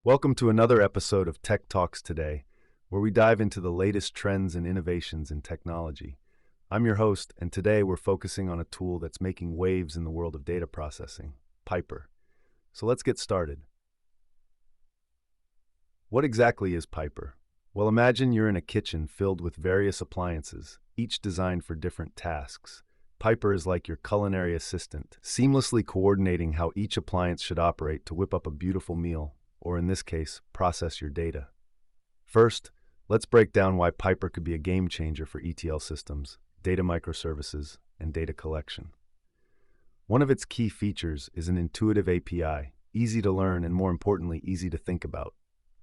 Welcome to another episode of Tech Talks Today, where we dive into the latest trends and innovations in technology. I'm your host, and today we're focusing on a tool that's making waves in the world of data processing, Pyper. So let's get started. What exactly is Pyper? Well, imagine you're in a kitchen filled with various appliances, each designed for different tasks. Pyper is like your culinary assistant, seamlessly coordinating how each appliance should operate to whip up a beautiful meal, or in this case, process your data. First, let's break down why Pyper could be a game changer for ETL systems, data microservices, and data collection. One of its key features is an intuitive API, easy to learn and more importantly, easy to think about.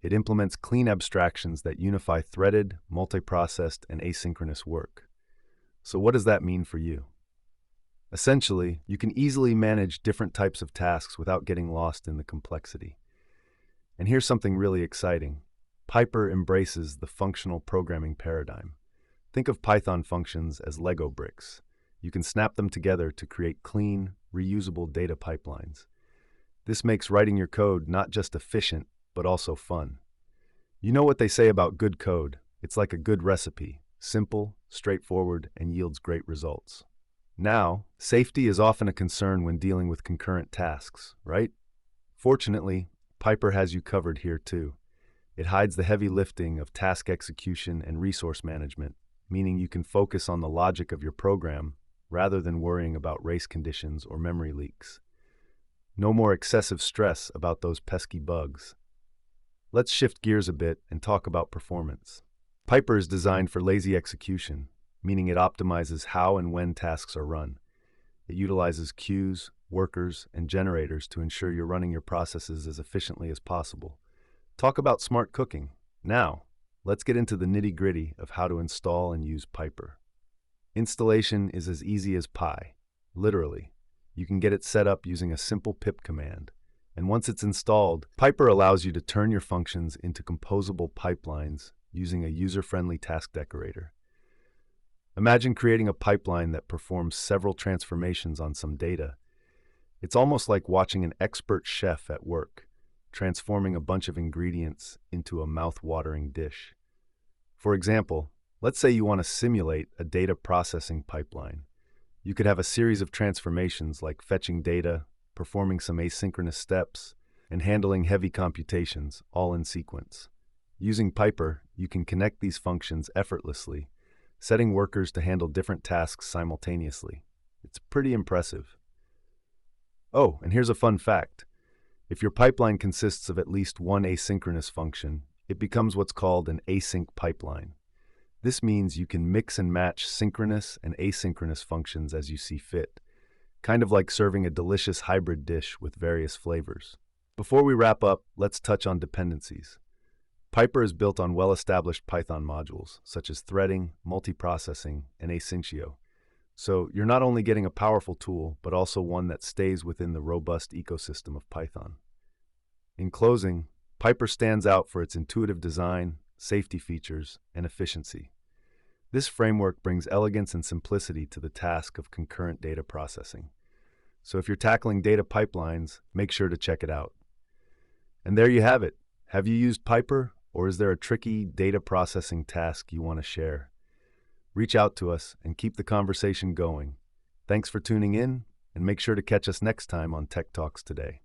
It implements clean abstractions that unify threaded, multiprocessed, and asynchronous work. So what does that mean for you? Essentially, you can easily manage different types of tasks without getting lost in the complexity. And here's something really exciting. Pyper embraces the functional programming paradigm. Think of Python functions as Lego bricks. You can snap them together to create clean, reusable data pipelines. This makes writing your code not just efficient, but also fun. You know what they say about good code? It's like a good recipe, simple, straightforward, and yields great results. Now, safety is often a concern when dealing with concurrent tasks, right? Fortunately, Pyper has you covered here too. It hides the heavy lifting of task execution and resource management, meaning you can focus on the logic of your program rather than worrying about race conditions or memory leaks. No more excessive stress about those pesky bugs. Let's shift gears a bit and talk about performance. Pyper is designed for lazy execution, meaning it optimizes how and when tasks are run. It utilizes queues, workers, and generators to ensure you're running your processes as efficiently as possible. Talk about smart cooking. Now, let's get into the nitty-gritty of how to install and use Pyper. Installation is as easy as pie. Literally, you can get it set up using a simple pip command. And once it's installed, Pyper allows you to turn your functions into composable pipelines using a user-friendly task decorator. Imagine creating a pipeline that performs several transformations on some data. It's almost like watching an expert chef at work, transforming a bunch of ingredients into a mouth-watering dish. For example, let's say you want to simulate a data processing pipeline. You could have a series of transformations like fetching data, performing some asynchronous steps, and handling heavy computations, all in sequence. Using Pyper, you can connect these functions effortlessly, setting workers to handle different tasks simultaneously. It's pretty impressive. Oh, and here's a fun fact. If your pipeline consists of at least one asynchronous function, it becomes what's called an async pipeline. This means you can mix and match synchronous and asynchronous functions as you see fit, kind of like serving a delicious hybrid dish with various flavors. Before we wrap up, let's touch on dependencies. Pyper is built on well-established Python modules, such as threading, multiprocessing, and asyncio. So you're not only getting a powerful tool, but also one that stays within the robust ecosystem of Python. In closing, Pyper stands out for its intuitive design, safety features, and efficiency. This framework brings elegance and simplicity to the task of concurrent data processing. So if you're tackling data pipelines, make sure to check it out. And there you have it. Have you used Pyper, or is there a tricky data processing task you want to share? Reach out to us and keep the conversation going. Thanks for tuning in, and make sure to catch us next time on Tech Talks Today.